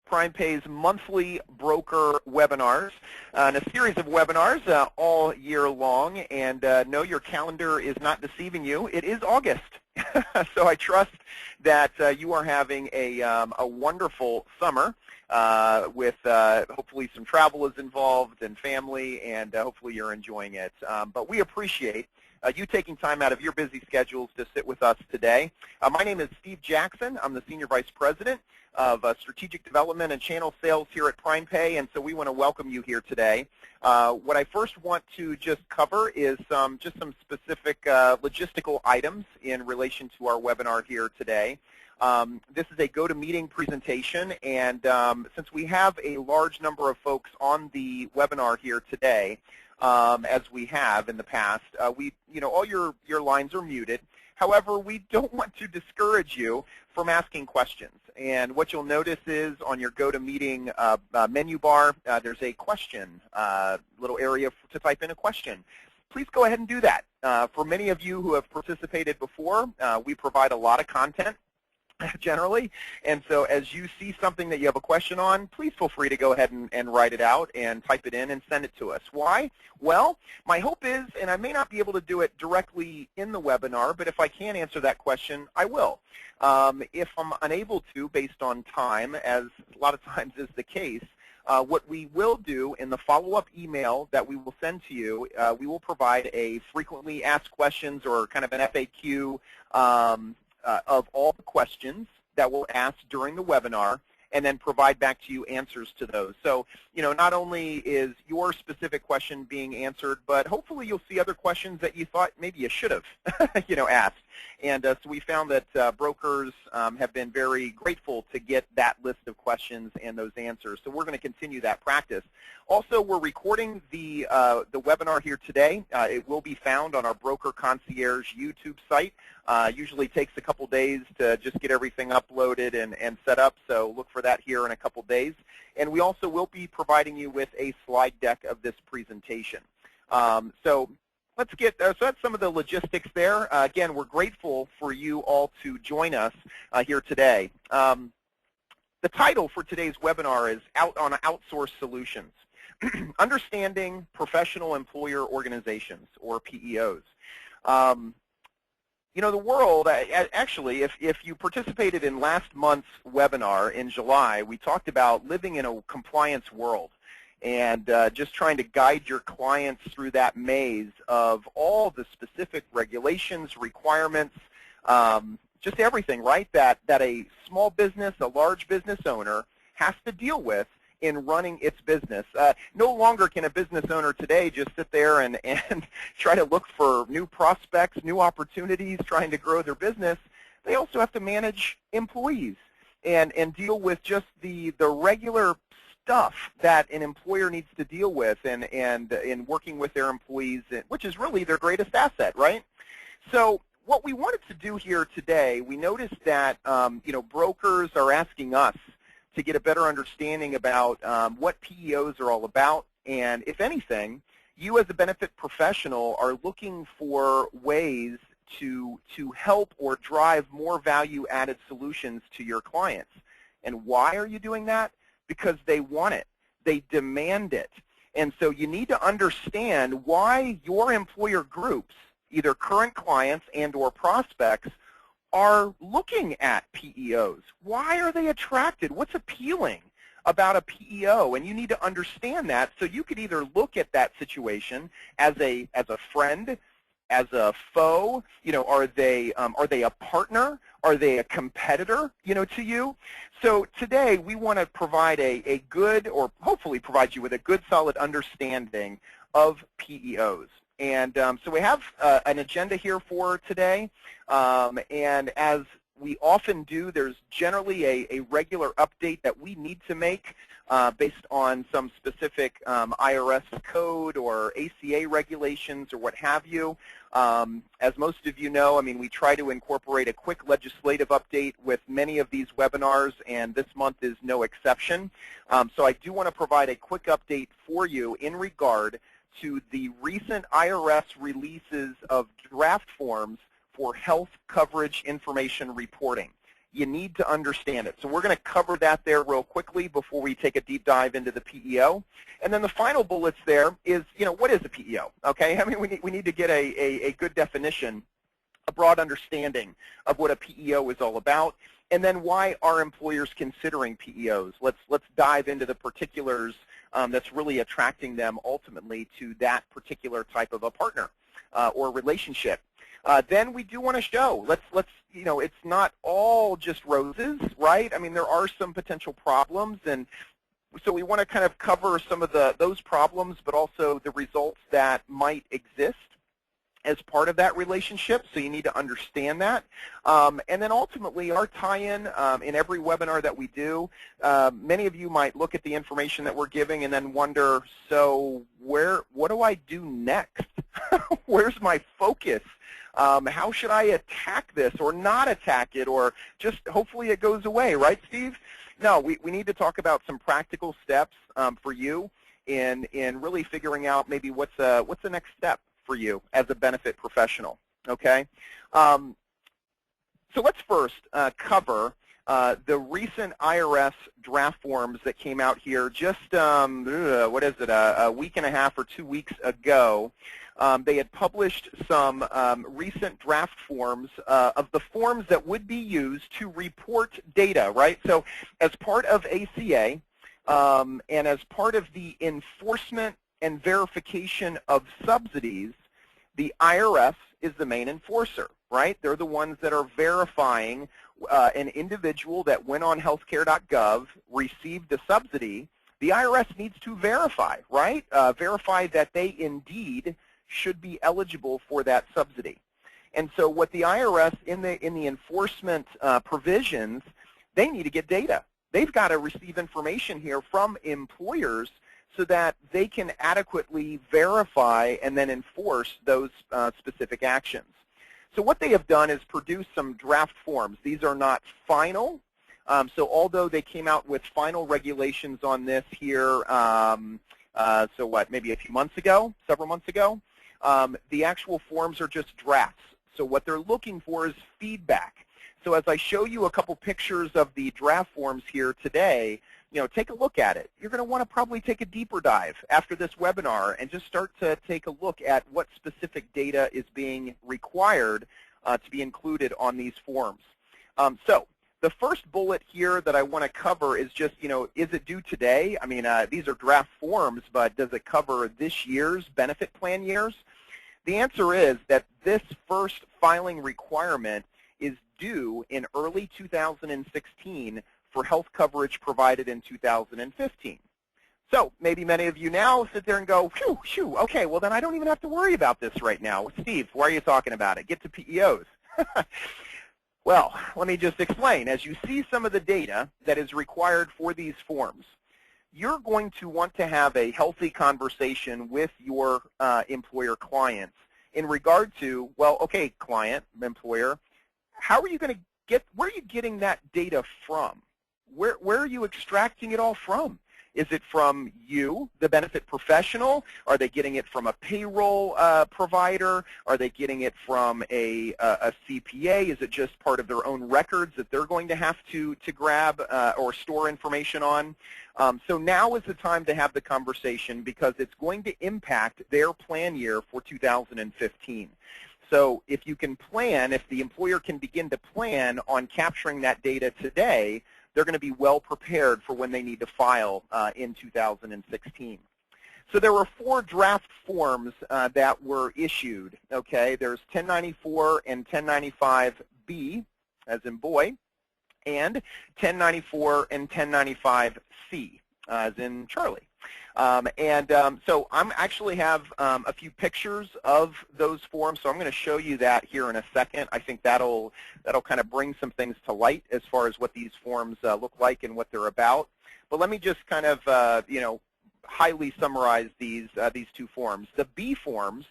PrimePay's monthly broker webinars, and a series of webinars all year long. And no, your calendar is not deceiving you. It is August. So I trust that you are having a wonderful summer with hopefully some travel is involved and family, and hopefully you're enjoying it. But we appreciate you taking time out of your busy schedules to sit with us today. My name is Steve Jackson. I'm the Senior Vice President of Strategic Development and Channel Sales here at PrimePay, and so we want to welcome you here today. What I first want to just cover is just some specific logistical items in relation to our webinar here today. This is a go-to-meeting presentation, and since we have a large number of folks on the webinar here today, as we have in the past, all your lines are muted. However, we don't want to discourage you from asking questions. And what you'll notice is on your go-to-meeting menu bar, there's a question, little area to type in a question. Please go ahead and do that. For many of you who have participated before, we provide a lot of content generally, and so as you see something that you have a question on, please feel free to go ahead and write it out and type it in and send it to us. Why? Well, my hope is, and I may not be able to do it directly in the webinar, but if I can answer that question, I will. If I'm unable to, based on time, as a lot of times is the case, what we will do in the follow-up email that we will send to you, we will provide a frequently asked questions or kind of an FAQ of all the questions that we'll ask during the webinar, and then provide back to you answers to those. So, not only is your specific question being answered, but hopefully you'll see other questions that you thought maybe you should have, asked. And so we found that brokers have been very grateful to get that list of questions and those answers. So we're going to continue that practice. Also, we're recording the webinar here today. It will be found on our Broker Concierge YouTube site. Usually takes a couple days to just get everything uploaded and set up, so look for that here in a couple days. And we also will be providing you with a slide deck of this presentation. So let's get, so that's some of the logistics there. Again, we're grateful for you all to join us here today. The title for today's webinar is Out on Outsourced Solutions, Understanding Professional Employer Organizations, or PEOs. The world, actually, if you participated in last month's webinar in July, we talked about living in a compliance world and just trying to guide your clients through that maze of all the specific regulations, requirements, just everything, right, that a small business, a large business owner has to deal with in running its business. No longer can a business owner today just sit there and try to look for new prospects, new opportunities, trying to grow their business. They also have to manage employees and deal with just the regular stuff that an employer needs to deal with and in working with their employees, which is really their greatest asset, right? So what we wanted to do here today, we noticed that brokers are asking us to get a better understanding about what PEOs are all about, and if anything, you as a benefit professional are looking for ways to help or drive more value-added solutions to your clients. And why are you doing that? Because they want it. They demand it. And so you need to understand why your employer groups, either current clients and or prospects, are looking at PEOs. Why are they attracted? What's appealing about a PEO? And you need to understand that so you could either look at that situation as a friend, as a foe. Are they a partner? Are they a competitor, to you? So today we want to provide a good, or hopefully provide you with a good, solid understanding of PEOs. And so we have an agenda here for today, and as we often do, there's generally a regular update that we need to make based on some specific IRS code or ACA regulations or what have you. As most of you know, we try to incorporate a quick legislative update with many of these webinars, and this month is no exception. So I do want to provide a quick update for you in regard to the recent IRS releases of draft forms for health coverage information reporting. you need to understand it. So we're going to cover that there real quickly before we take a deep dive into the PEO. And then the final bullets there is, what is a PEO? Okay, I mean, we need to get a good definition, a broad understanding of what a PEO is all about, and then why are employers considering PEOs? Let's dive into the particulars that's really attracting them ultimately to that particular type of a partner or relationship. Then we do want to show, it's not all just roses, right? I mean, there are some potential problems, and so we want to kind of cover some of those problems, but also the results that might exist as part of that relationship, so you need to understand that. And then ultimately, our tie-in in every webinar that we do, many of you might look at the information that we're giving and then wonder, so what do I do next? Where's my focus? How should I attack this or not attack it, or just hopefully it goes away, right, Steve? No, we need to talk about some practical steps for you in really figuring out maybe what's the next step for you as a benefit professional, okay? So let's first cover the recent IRS draft forms that came out here just, a week and a half or 2 weeks ago. They had published some recent draft forms of the forms that would be used to report data, right? So as part of ACA and as part of the enforcement and verification of subsidies, the IRS is the main enforcer, right? They're the ones that are verifying an individual that went on healthcare.gov, received a subsidy. The IRS needs to verify, right? Verify that they indeed should be eligible for that subsidy. And so what the IRS in the enforcement provisions, they need to get data. They've got to receive information here from employers so that they can adequately verify and then enforce those specific actions. So what they have done is produce some draft forms. These are not final. So although they came out with final regulations on this here, maybe a few months ago, several months ago, the actual forms are just drafts. So what they're looking for is feedback. So as I show you a couple pictures of the draft forms here today, take a look at it. You're going to want to probably take a deeper dive after this webinar and just start to take a look at what specific data is being required to be included on these forms. So the first bullet here that I want to cover is just, is it due today? I mean, these are draft forms, but does it cover this year's benefit plan years? The answer is that this first filing requirement is due in early 2016 for health coverage provided in 2015. So maybe many of you now sit there and go, phew, okay, well then I don't even have to worry about this right now. Steve, why are you talking about it? Get to PEOs. Well, let me just explain. As you see some of the data that is required for these forms, you're going to want to have a healthy conversation with your employer clients in regard to, well, okay, client, employer, how are you going to where are you getting that data from? Where are you extracting it all from? Is it from you, the benefit professional? Are they getting it from a payroll provider? Are they getting it from a CPA? Is it just part of their own records that they're going to have to grab or store information on? So now is the time to have the conversation because it's going to impact their plan year for 2015. So if you can plan, if the employer can begin to plan on capturing that data today, they're going to be well prepared for when they need to file in 2016. So there were 4 draft forms that were issued. Okay, there's 1094 and 1095B, as in boy, and 1094 and 1095C, as in Charlie. So I actually have a few pictures of those forms, so I'm going to show you that here in a second. I think that'll kind of bring some things to light as far as what these forms look like and what they're about. But let me just kind of highly summarize these 2 forms. The B forms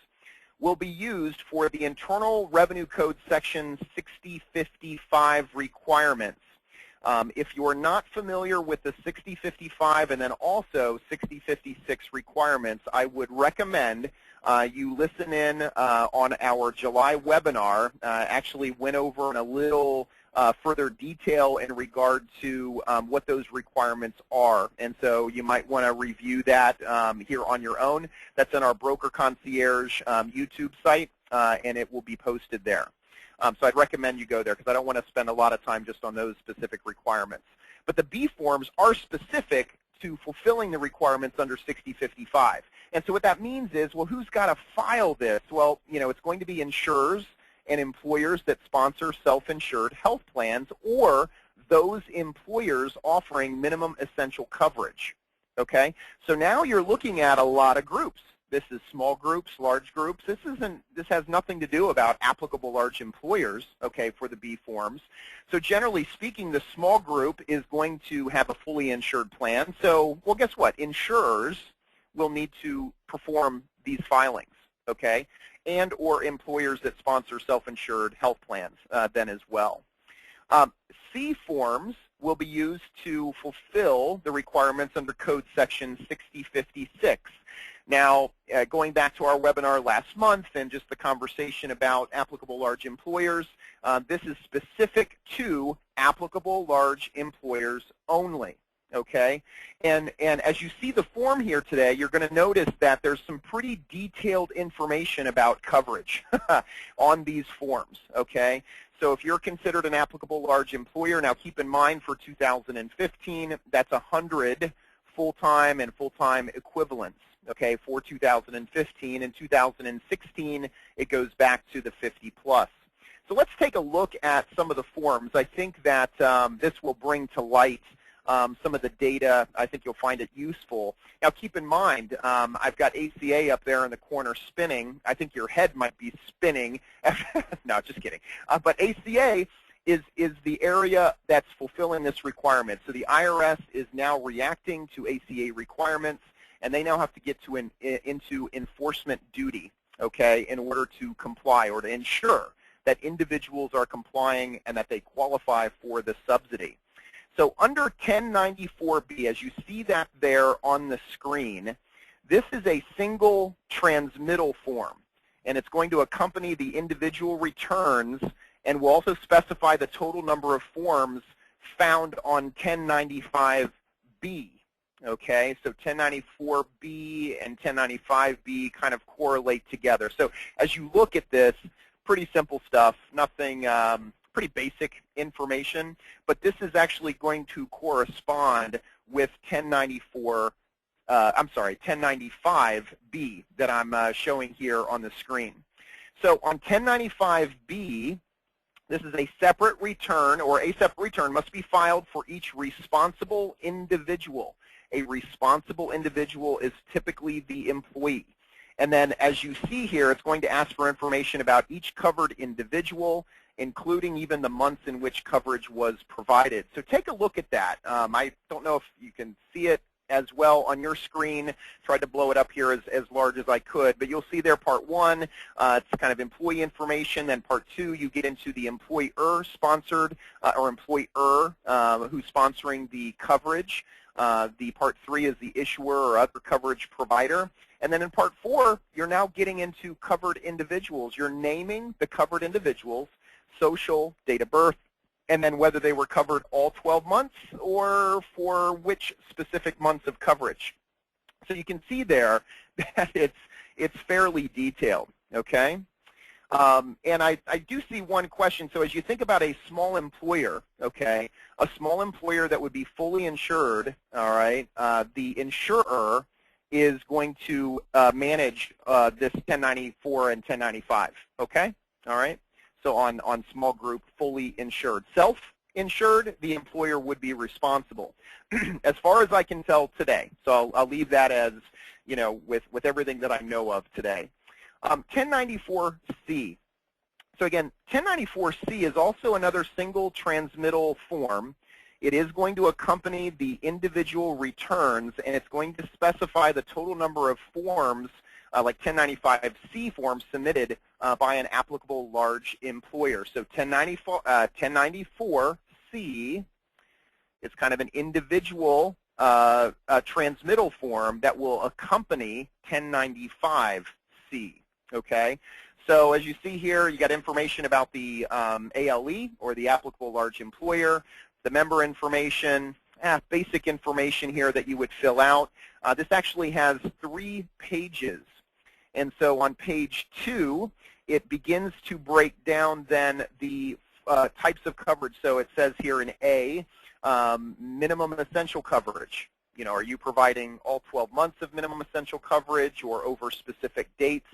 will be used for the Internal Revenue Code Section 6055 requirements. If you're not familiar with the 6055 and then also 6056 requirements, I would recommend you listen in on our July webinar. Actually went over in a little further detail in regard to what those requirements are. And so you might want to review that here on your own. That's in our Broker Concierge YouTube site, and it will be posted there. So I'd recommend you go there because I don't want to spend a lot of time just on those specific requirements. But the B forms are specific to fulfilling the requirements under 6055. And so what that means is, well, who's got to file this? Well, it's going to be insurers and employers that sponsor self-insured health plans, or those employers offering minimum essential coverage. Okay? So now you're looking at a lot of groups. This is small groups, large groups. This has nothing to do about applicable large employers, okay, for the B forms. So generally speaking, the small group is going to have a fully insured plan. So, well, guess what? Insurers will need to perform these filings, okay, and or employers that sponsor self-insured health plans then as well. C forms will be used to fulfill the requirements under Code Section 6056. Now, going back to our webinar last month and just the conversation about applicable large employers, this is specific to applicable large employers only. Okay, and as you see the form here today, you're going to notice that there's some pretty detailed information about coverage on these forms. Okay, so if you're considered an applicable large employer, now keep in mind for 2015, that's 100 full-time and full-time equivalents. Okay, for 2015. In 2016, it goes back to the 50 plus. So let's take a look at some of the forms. I think that this will bring to light some of the data. I think you'll find it useful. Now keep in mind, I've got ACA up there in the corner spinning. I think your head might be spinning. No, just kidding. But ACA is the area that's fulfilling this requirement. So the IRS is now reacting to ACA requirements, and they now have to get into enforcement duty, okay, in order to comply or to ensure that individuals are complying and that they qualify for the subsidy. So under 1094B, as you see that there on the screen, this is a single transmittal form, and it's going to accompany the individual returns and will also specify the total number of forms found on 1095B. Okay, so 1094B and 1095B kind of correlate together. So as you look at this, pretty simple stuff, nothing, pretty basic information, but this is actually going to correspond with 1095B that I'm showing here on the screen. So on 1095B, this is a separate return, or a separate return must be filed for each responsible individual. A responsible individual is typically the employee. And then as you see here, it's going to ask for information about each covered individual, including even the months in which coverage was provided. So take a look at that. I don't know if you can see it as well on your screen. Tried to blow it up here as large as I could, but you'll see there part one, it's kind of employee information. Then part two, you get into the employer sponsored or employer who's sponsoring the coverage. The part three is the issuer or other coverage provider. And then in part four, you're now getting into covered individuals. You're naming the covered individuals, social, date of birth, and then whether they were covered all 12 months or for which specific months of coverage. So you can see there that it's fairly detailed, okay? And I do see one question. So as you think about a small employer, okay, a small employer that would be fully insured, all right, the insurer is going to manage this 1094 and 1095, okay, all right? So on small group, fully insured. Self-insured, the employer would be responsible. As far as I can tell today, so I'll leave that as, you know, with everything that I know of today. 1094C. So again, 1094C is also another single transmittal form. It is going to accompany the individual returns, and it's going to specify the total number of forms, like 1095C forms submitted by an applicable large employer. So 1094C is kind of an individual transmittal form that will accompany 1095C. Okay, So as you see here, you got information about the ALE, or the applicable large employer, the member information, basic information here that you would fill out. This actually has 3 pages. And so on page 2, it begins to break down then the types of coverage. So it says here in A, minimum essential coverage. You know, are you providing all 12 months of minimum essential coverage or over specific dates,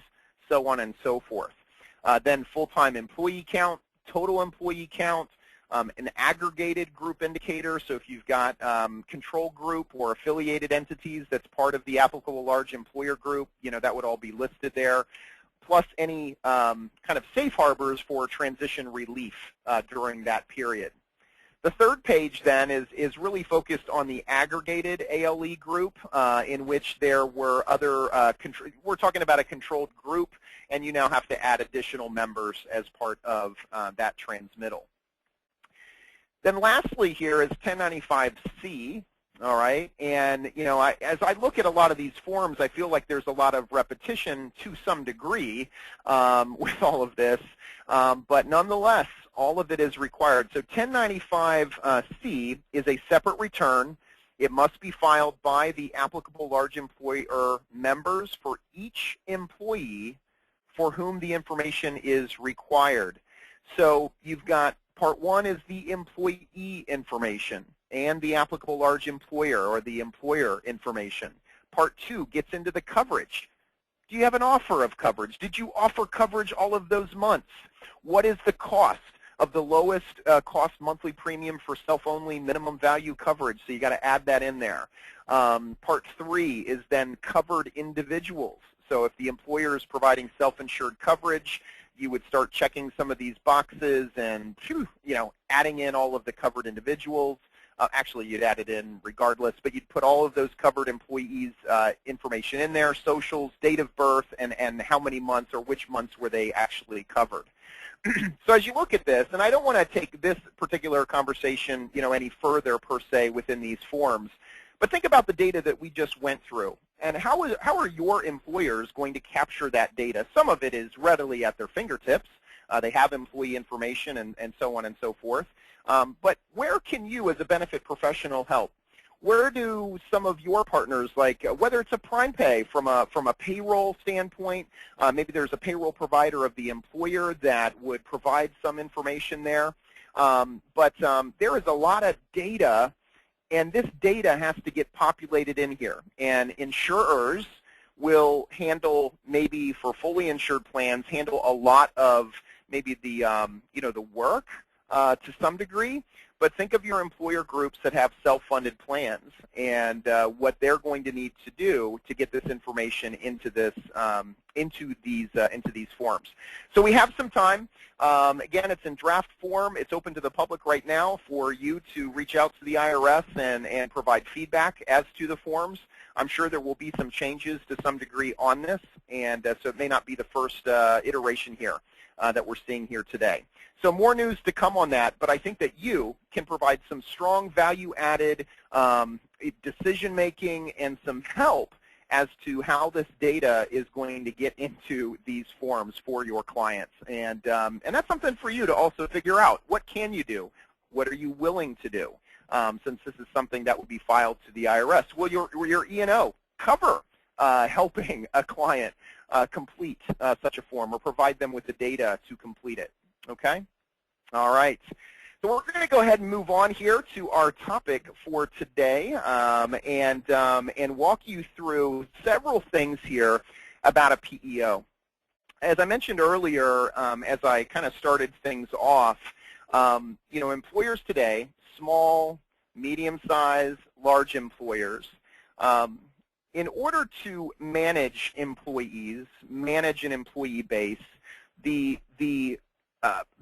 so on and so forth. Then full-time employee count, total employee count, an aggregated group indicator. So if you've got control group or affiliated entities that's part of the applicable large employer group, you know, that would all be listed there, plus any kind of safe harbors for transition relief during that period. The third page then is really focused on the aggregated ALE group, in which there were other, we're talking about a controlled group, and you now have to add additional members as part of that transmittal. Then lastly here is 1095C, all right, and you know, as I look at a lot of these forms, I feel like there's a lot of repetition to some degree with all of this, but nonetheless, all of it is required. So 1095C is a separate return. It must be filed by the applicable large employer members for each employee for whom the information is required. So you've got part 1 is the employee information and the applicable large employer or the employer information. Part 2 gets into the coverage. Do you have an offer of coverage? Did you offer coverage all of those months? What is the cost of the lowest cost monthly premium for self-only minimum value coverage? So you got to add that in there. Part 3 is then covered individuals. So if the employer is providing self-insured coverage, you would start checking some of these boxes and, you know, adding in all of the covered individuals. Actually, you'd add it in regardless, but you'd put all of those covered employees' information in there, socials, date of birth, and how many months or which months were they actually covered. So as you look at this, and I don't want to take this particular conversation, you know, any further per se within these forms, but think about the data that we just went through. And how are your employers going to capture that data? Some of it is readily at their fingertips. They have employee information and so on and so forth. But where can you as a benefit professional help? Where do some of your partners, like whether it's a PrimePay from a payroll standpoint, maybe there's a payroll provider of the employer that would provide some information there. But there is a lot of data, and this data has to get populated in here. And insurers will handle, maybe for fully insured plans, handle a lot of maybe the you know, the work to some degree. But think of your employer groups that have self-funded plans and what they're going to need to do to get this information into this into these forms. So we have some time. Again, it's in draft form. It's open to the public right now for you to reach out to the IRS and provide feedback as to the forms. I'm sure there will be some changes to some degree on this, and so it may not be the first iteration here that we're seeing here today. So more news to come on that, but I think that you can provide some strong value-added decision-making and some help as to how this data is going to get into these forms for your clients. And that's something for you to also figure out. What can you do? What are you willing to do? Since this is something that will be filed to the IRS. Will your E&O cover helping a client complete such a form or provide them with the data to complete it? Okay? All right. So we're going to go ahead and move on here to our topic for today and walk you through several things here about a PEO. As I mentioned earlier, as I kind of started things off, you know, employers today, small, medium-sized, large employers, in order to manage employees, manage an employee base, the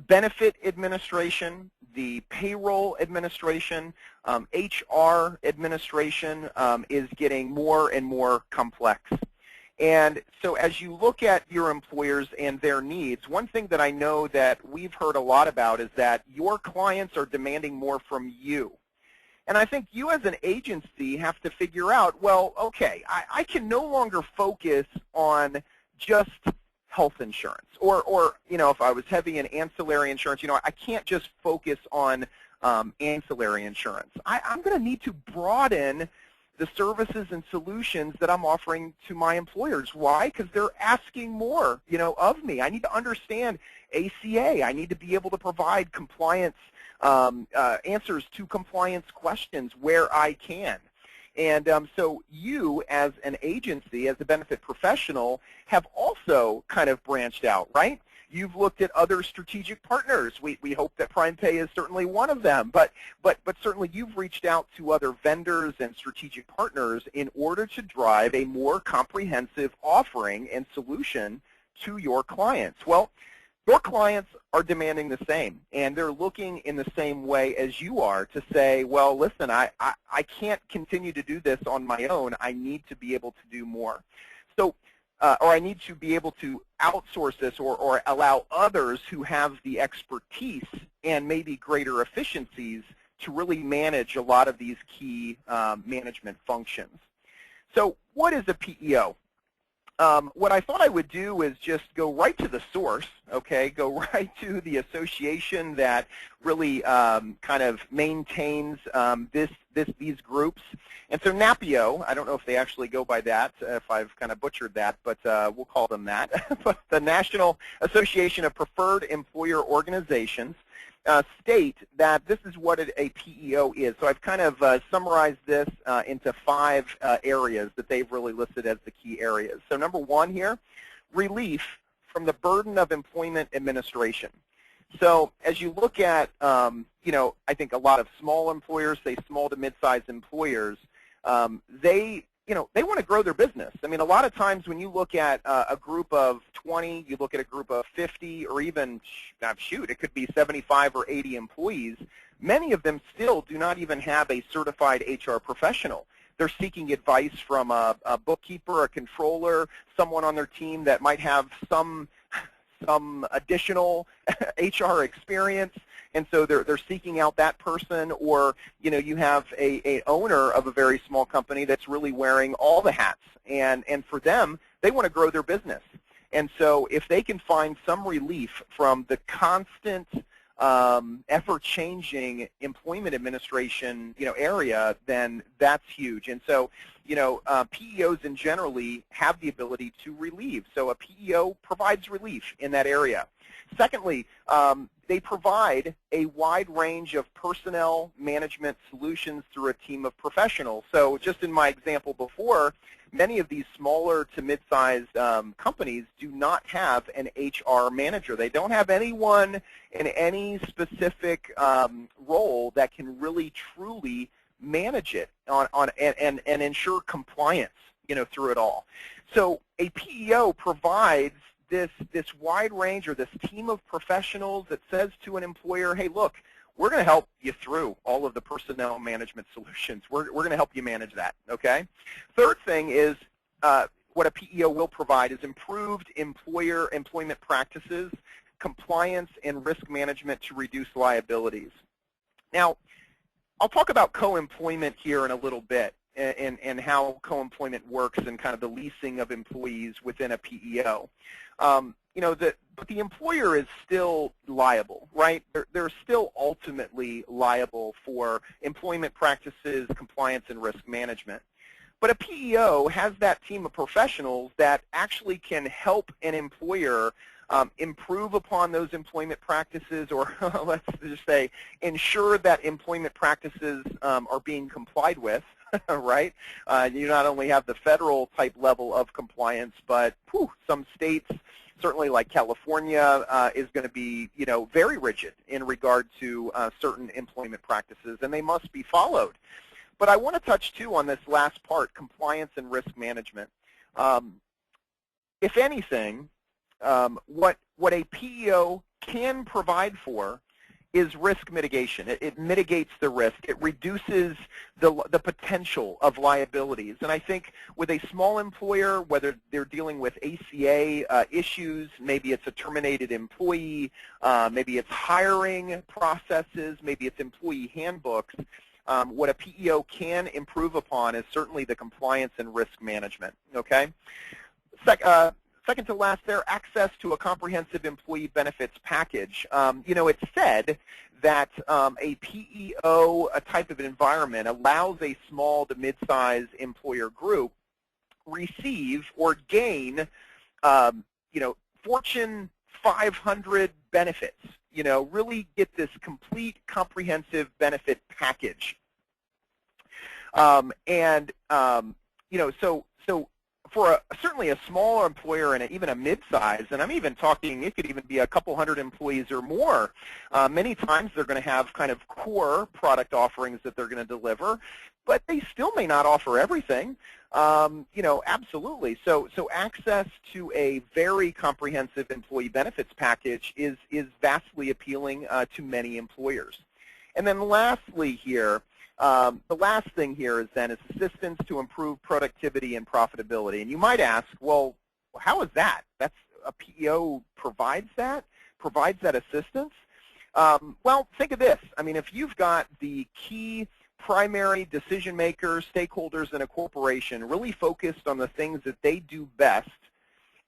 benefit administration, the payroll administration, HR administration is getting more and more complex. And so as you look at your employers and their needs, one thing that I know that we've heard a lot about is that your clients are demanding more from you. And I think you as an agency have to figure out, well, okay, I can no longer focus on just health insurance, or if I was heavy in ancillary insurance, I can't just focus on ancillary insurance. I'm going to need to broaden the services and solutions that I'm offering to my employers. Why? Because they're asking more, of me. I need to understand ACA. I need to be able to provide compliance answers to compliance questions where I can. And so you, as an agency, as a benefit professional, have also kind of branched out, right? You've looked at other strategic partners. We hope that PrimePay is certainly one of them, but certainly you've reached out to other vendors and strategic partners in order to drive a more comprehensive offering and solution to your clients. Well, your clients are demanding the same, and they're looking in the same way as you are to say, well, listen, I can't continue to do this on my own. I need to be able to do more. So, or I need to be able to outsource this or allow others who have the expertise and maybe greater efficiencies to really manage a lot of these key management functions. So what is a PEO? What I thought I would do is just go right to the source, okay, go right to the association that really kind of maintains these groups. And so NAPEO, I don't know if they actually go by that, if I've kind of butchered that, but we'll call them that. But the National Association of Preferred Employer Organizations state that this is what a PEO is. So I've kind of summarized this into 5 areas that they've really listed as the key areas. So number 1 here, relief from the burden of employment administration. So as you look at, I think a lot of small employers, say small to mid-sized employers, they want to grow their business. I mean, a lot of times when you look at a group of 20, you look at a group of 50, or even, shoot, it could be 75 or 80 employees, many of them still do not even have a certified HR professional. They're seeking advice from a bookkeeper, a controller, someone on their team that might have some additional HR experience, and so they're seeking out that person. Or you have a owner of a very small company that's really wearing all the hats, and for them, they want to grow their business. And so if they can find some relief from the constant ever-changing employment administration area, then that's huge. And so PEOs in generally have the ability to relieve. So a PEO provides relief in that area. Secondly, they provide a wide range of personnel management solutions through a team of professionals. So just in my example before, many of these smaller to mid-sized companies do not have an HR manager. They don't have anyone in any specific role that can really truly manage it and ensure compliance through it all. So a PEO provides this wide range, or this team of professionals that says to an employer, hey, look, we're going to help you through all of the personnel management solutions. We're going to help you manage that, okay? Third thing is what a PEO will provide is improved employment practices, compliance, and risk management to reduce liabilities. Now, I'll talk about co-employment here in a little bit, and how co-employment works and kind of the leasing of employees within a PEO. But the employer is still liable, right? They're still ultimately liable for employment practices, compliance, and risk management. But a PEO has that team of professionals that actually can help an employer improve upon those employment practices, or let's just say ensure that employment practices are being complied with, right? You not only have the federal type level of compliance, but some states, certainly like California, is going to be very rigid in regard to certain employment practices, and they must be followed. But I want to touch too on this last part, compliance and risk management. If anything, what a PEO can provide for is risk mitigation. It mitigates the risk. It reduces the potential of liabilities. And I think with a small employer, whether they're dealing with ACA issues, maybe it's a terminated employee, maybe it's hiring processes, maybe it's employee handbooks, what a PEO can improve upon is certainly the compliance and risk management, okay? second to last there, access to a comprehensive employee benefits package. It's said that a PEO type of environment allows a small to mid-size employer group receive or gain, Fortune 500 benefits. Really get this complete comprehensive benefit package. So for certainly a smaller employer and even a mid-size, and I'm even talking, it could even be a couple hundred employees or more, many times they're going to have kind of core product offerings that they're going to deliver, but they still may not offer everything. Absolutely. So access to a very comprehensive employee benefits package is vastly appealing to many employers. And then lastly here, the last thing here is assistance to improve productivity and profitability. And you might ask, well, how is that? That's a PEO provides that assistance? Well, think of this. I mean, if you've got the key primary decision makers, stakeholders in a corporation really focused on the things that they do best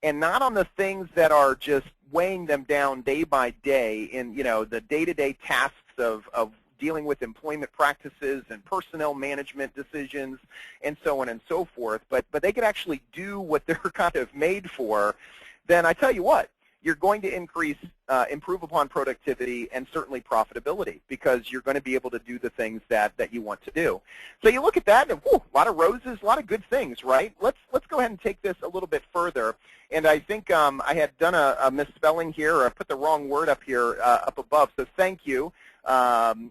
and not on the things that are just weighing them down day by day in, the day-to-day tasks of dealing with employment practices and personnel management decisions and so on and so forth, but they could actually do what they're kind of made for, then I tell you what, you're going to improve upon productivity and certainly profitability because you're going to be able to do the things that you want to do. So you look at that and a lot of roses, a lot of good things, right? Let's go ahead and take this a little bit further. And I think I had done a misspelling here, or I put the wrong word up here up above. So thank you,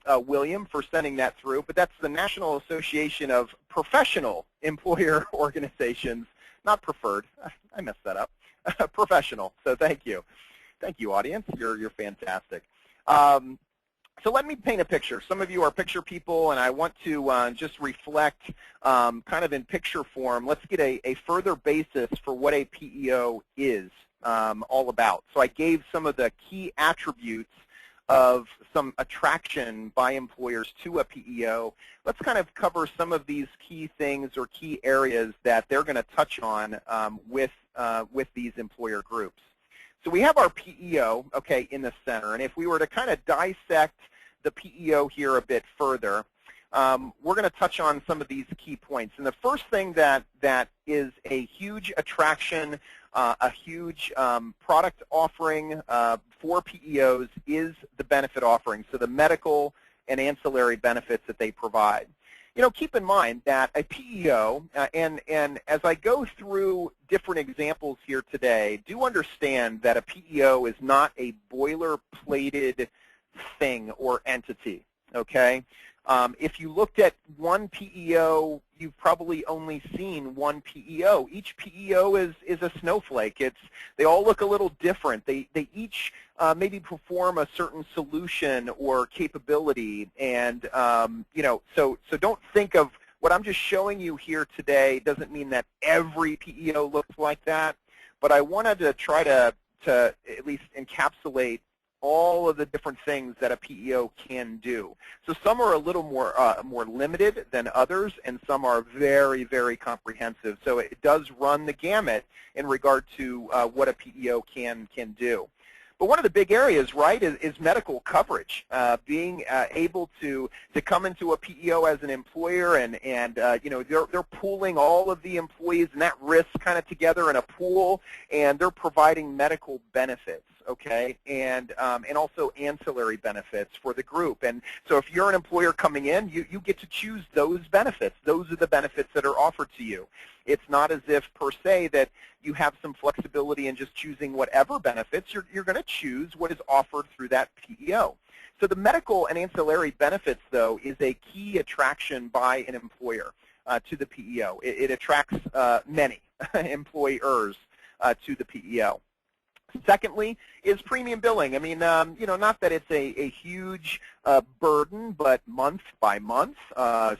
William, for sending that through. But that's the National Association of Professional Employer Organizations, not preferred. I messed that up. Professional. So thank you. Thank you, audience. You're fantastic. So let me paint a picture. Some of you are picture people, and I want to just reflect kind of in picture form. Let's get a further basis for what a PEO is all about. So I gave some of the key attributes of some attraction by employers to a PEO. Let's kind of cover some of these key things or key areas that they're going to touch on with these employer groups. So we have our PEO, okay, in the center, and if we were to kind of dissect the PEO here a bit further, we're going to touch on some of these key points. And the first thing that is a huge attraction, a huge product offering for PEOs is the benefit offering, so the medical and ancillary benefits that they provide. Keep in mind that a PEO, and as I go through different examples here today, do understand that a PEO is not a boilerplated thing or entity, okay? If you looked at one PEO, you've probably only seen one PEO. Each PEO is a snowflake. They all look a little different. They each maybe perform a certain solution or capability, and so don't think of what I'm just showing you here today doesn't mean that every PEO looks like that, but I wanted to try to at least encapsulate all of the different things that a PEO can do. So some are a little more limited than others, and some are very, very comprehensive. So it does run the gamut in regard to what a PEO can do. But one of the big areas, right, is medical coverage. Being able to come into a PEO as an employer, and they're pooling all of the employees and that risk kind of together in a pool, and they're providing medical benefits. Okay, and also ancillary benefits for the group. And so if you're an employer coming in, you get to choose those benefits. Those are the benefits that are offered to you. It's not as if, per se, that you have some flexibility in just choosing whatever benefits. You're going to choose what is offered through that PEO. So the medical and ancillary benefits, though, is a key attraction by an employer to the PEO. It attracts many employers to the PEO. Secondly is premium billing. I mean, not that it's a huge burden, but month by month,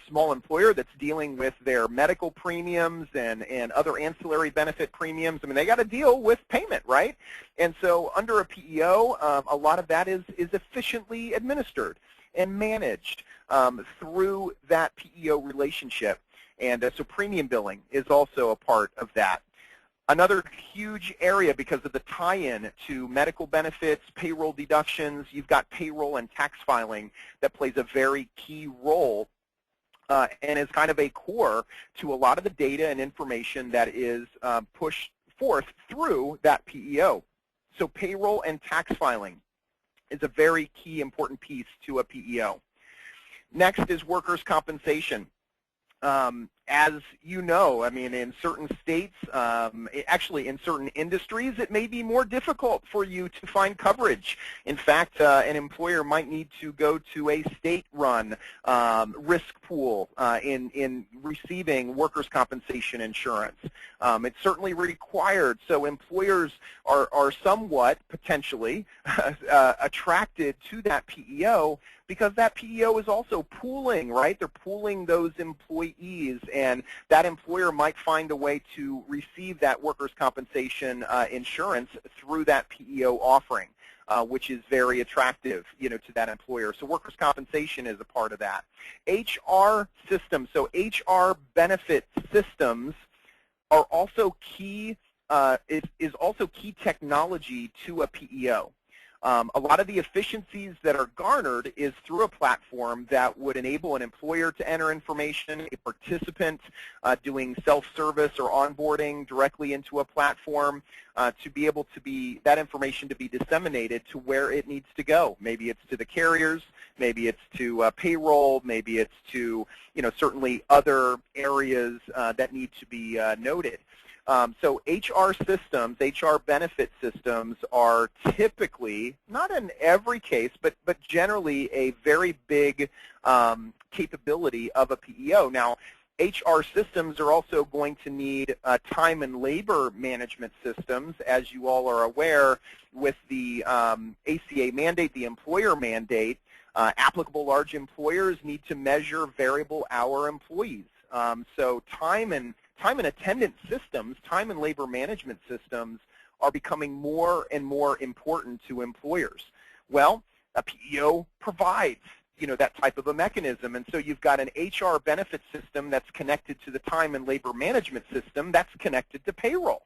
small employer that's dealing with their medical premiums and other ancillary benefit premiums, I mean, they got to deal with payment, right? And so under a PEO, a lot of that is efficiently administered and managed through that PEO relationship. And so premium billing is also a part of that. Another huge area because of the tie-in to medical benefits, payroll deductions, you've got payroll and tax filing that plays a very key role and is kind of a core to a lot of the data and information that is pushed forth through that PEO. So payroll and tax filing is a very key important piece to a PEO. Next is workers' compensation. As you know, I mean, in certain states, actually in certain industries, it may be more difficult for you to find coverage. In fact, an employer might need to go to a state-run risk pool in receiving workers' compensation insurance. It's certainly required, so employers are somewhat, potentially, attracted to that PEO because that PEO is also pooling, right? They're pooling those employees, and that employer might find a way to receive that workers' compensation insurance through that PEO offering, which is very attractive, to that employer. So workers' compensation is a part of that. HR systems, so HR benefit systems are also key, is also key technology to a PEO. A lot of the efficiencies that are garnered is through a platform that would enable an employer to enter information, a participant doing self-service or onboarding directly into a platform to be able to be, that information to be disseminated to where it needs to go. Maybe it's to the carriers, maybe it's to payroll, maybe it's to, certainly other areas that need to be noted. So HR systems, HR benefit systems are typically, not in every case, but generally a very big capability of a PEO. Now, HR systems are also going to need time and labor management systems, as you all are aware, with the ACA mandate, the employer mandate. Applicable large employers need to measure variable hour employees. So time and attendance systems, time and labor management systems are becoming more and more important to employers. Well, a PEO provides, that type of a mechanism. And so you've got an HR benefit system that's connected to the time and labor management system that's connected to payroll.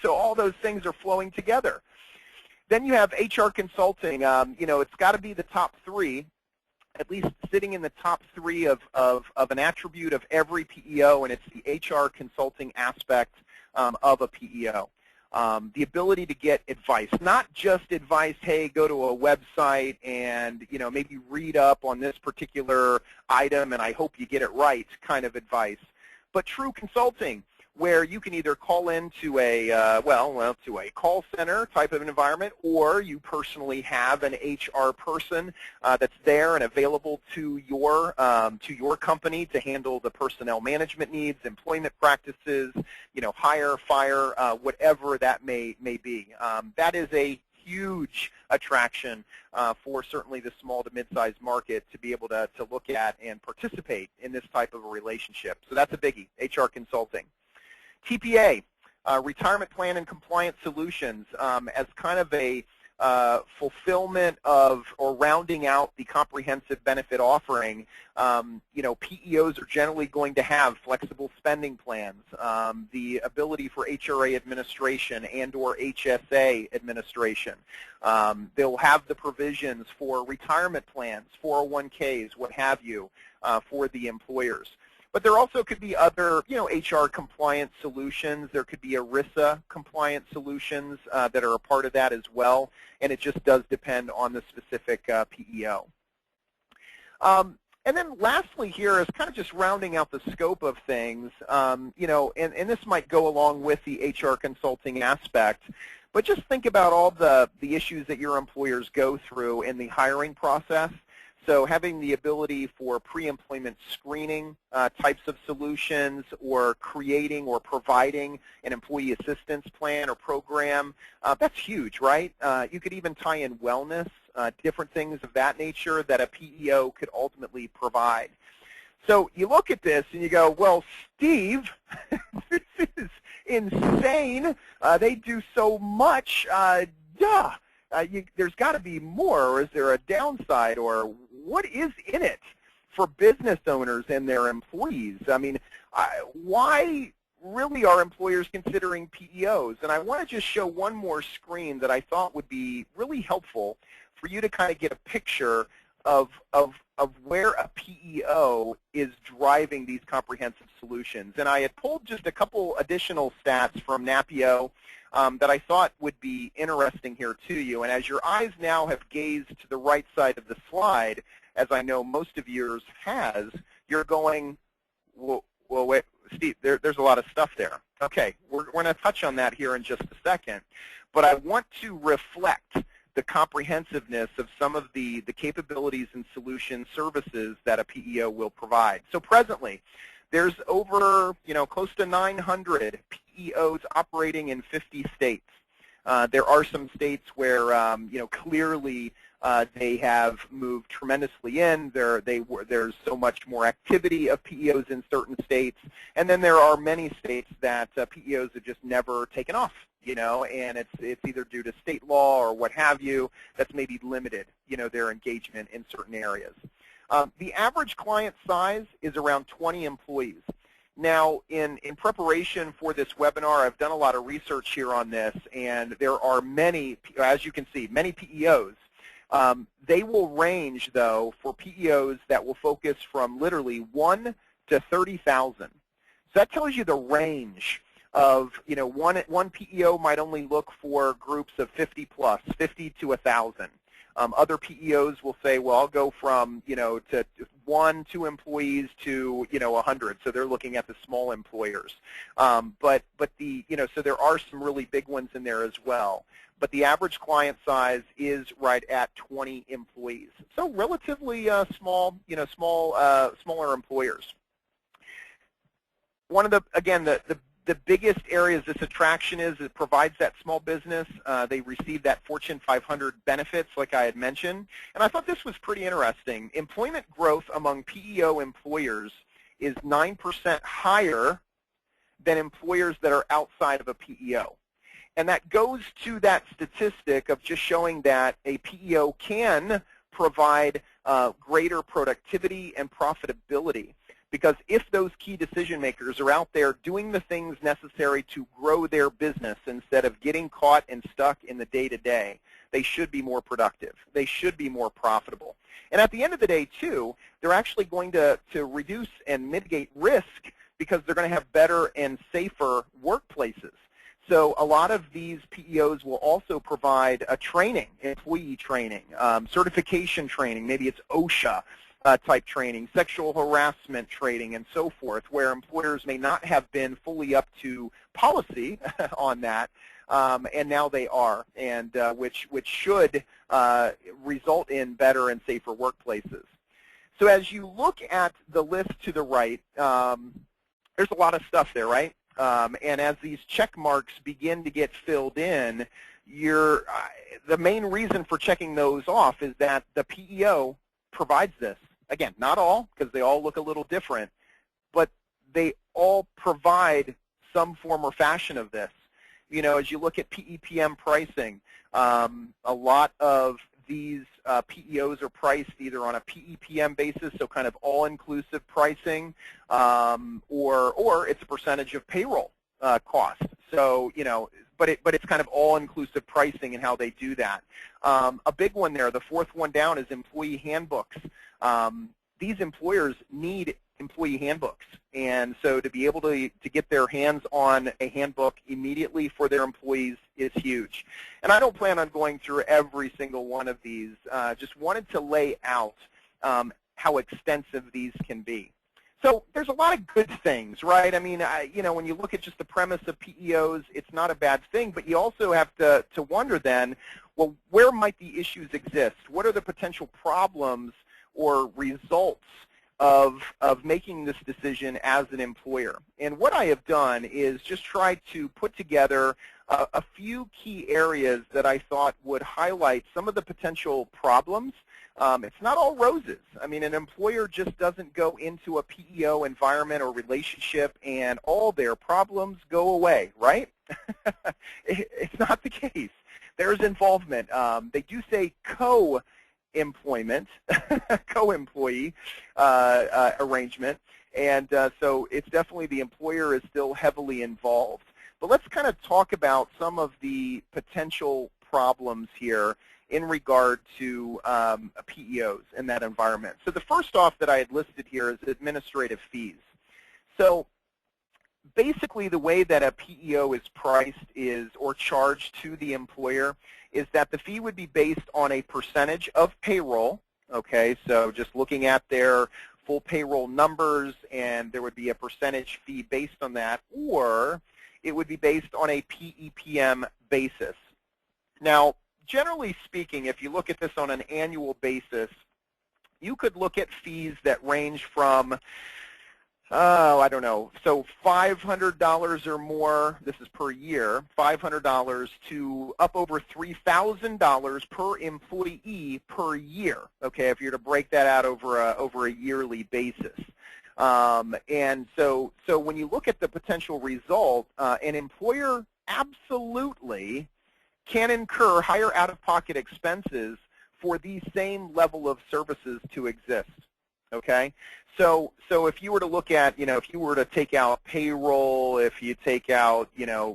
So all those things are flowing together. Then you have HR consulting. It's got to be the top three, at least sitting in the top three of an attribute of every PEO, and it's the HR consulting aspect of a PEO. The ability to get advice, not just advice, hey, go to a website and, maybe read up on this particular item and I hope you get it right kind of advice, but true consulting, where you can either call into a to a call center type of an environment, or you personally have an HR person that's there and available to your company to handle the personnel management needs, employment practices, hire, fire, whatever that may be. That is a huge attraction for certainly the small to mid-sized market to be able to look at and participate in this type of a relationship. So that's a biggie, HR consulting. TPA, Retirement Plan and Compliance Solutions, as kind of a fulfillment of or rounding out the comprehensive benefit offering. PEOs are generally going to have flexible spending plans, the ability for HRA administration and or HSA administration. They'll have the provisions for retirement plans, 401ks, what have you, for the employers. But there also could be other, HR compliance solutions. There could be ERISA compliance solutions that are a part of that as well, and it just does depend on the specific PEO. And then lastly here is kind of just rounding out the scope of things, and this might go along with the HR consulting aspect, but just think about all the issues that your employers go through in the hiring process. So having the ability for pre-employment screening types of solutions, or creating or providing an employee assistance plan or program, that's huge, right? You could even tie in wellness, different things of that nature that a PEO could ultimately provide. So you look at this and you go, well, Steve, this is insane. They do so much. There's got to be more, or is there a downside, or what is in it for business owners and their employees? I mean, why really are employers considering PEOs? And I want to just show one more screen that I thought would be really helpful for you to kind of get a picture of where a PEO is driving these comprehensive solutions. And I had pulled just a couple additional stats from NAPEO that I thought would be interesting here to you. And as your eyes now have gazed to the right side of the slide, as I know most of yours has, you're going, well wait, Steve, there's a lot of stuff there. Okay, we're going to touch on that here in just a second. But I want to reflect the comprehensiveness of some of the capabilities and solution services that a PEO will provide. So presently, there's over, close to 900 PEOs operating in 50 states. There are some states where, clearly they have moved tremendously in. There's so much more activity of PEOs in certain states. And then there are many states that PEOs have just never taken off, and it's either due to state law or what have you that's maybe limited, their engagement in certain areas. The average client size is around 20 employees. Now, in preparation for this webinar, I've done a lot of research here on this, and there are many, as you can see, many PEOs. They will range, though, for PEOs that will focus from literally 1 to 30,000. So that tells you the range of, one PEO might only look for groups of 50 plus, 50 to 1,000. Other PEOs will say, well, I'll go from, to 1, 2 employees to, 100. So they're looking at the small employers. But so there are some really big ones in there as well. But the average client size is right at 20 employees. So relatively small, smaller employers. One of the biggest areas this attraction is, it provides that small business. They receive that Fortune 500 benefits, like I had mentioned. And I thought this was pretty interesting. Employment growth among PEO employers is 9% higher than employers that are outside of a PEO. And that goes to that statistic of just showing that a PEO can provide greater productivity and profitability. Because if those key decision makers are out there doing the things necessary to grow their business instead of getting caught and stuck in the day-to-day, they should be more productive. They should be more profitable. And at the end of the day, too, they're actually going to reduce and mitigate risk because they're going to have better and safer workplaces. So a lot of these PEOs will also provide a training, employee training, certification training, maybe it's OSHA, type training, sexual harassment training, and so forth, where employers may not have been fully up to policy on that, and now they are, and which should result in better and safer workplaces. So as you look at the list to the right, there's a lot of stuff there, right? And as these check marks begin to get filled in, the main reason for checking those off is that the PEO provides this. Again, not all, because they all look a little different, but they all provide some form or fashion of this. As you look at PEPM pricing, a lot of these PEOs are priced either on a PEPM basis, so kind of all-inclusive pricing, or it's a percentage of payroll cost. So, but it's kind of all-inclusive pricing and how they do that. A big one there, the fourth one down, is employee handbooks. These employers need employee handbooks, and so to be able to get their hands on a handbook immediately for their employees is huge. And I don't plan on going through every single one of these. Just wanted to lay out how extensive these can be. So there's a lot of good things, right? I mean, when you look at just the premise of PEOs, it's not a bad thing, but you also have to wonder then, well, where might the issues exist? What are the potential problems or results of making this decision as an employer? And what I have done is just try to put together a few key areas that I thought would highlight some of the potential problems. It's not all roses. I mean, an employer just doesn't go into a PEO environment or relationship and all their problems go away, right? It's not the case. There's involvement. They do say co-employment, co-employee arrangement. And so it's definitely the employer is still heavily involved. But let's kind of talk about some of the potential problems here in regard to PEOs in that environment. So the first off that I had listed here is administrative fees. So basically the way that a PEO is priced is, or charged to the employer, is that the fee would be based on a percentage of payroll. Okay, so just looking at their full payroll numbers, and there would be a percentage fee based on that, or it would be based on a PEPM basis. Now, generally speaking, if you look at this on an annual basis, you could look at fees that range from, I don't know, so $500 or more, this is per year, $500 to up over $3,000 per employee per year, okay, if you're to break that out over a yearly basis. And so when you look at the potential result, an employer absolutely can incur higher out-of-pocket expenses for these same level of services to exist. Okay, so if you were to look at, if you were to take out payroll, if you take out,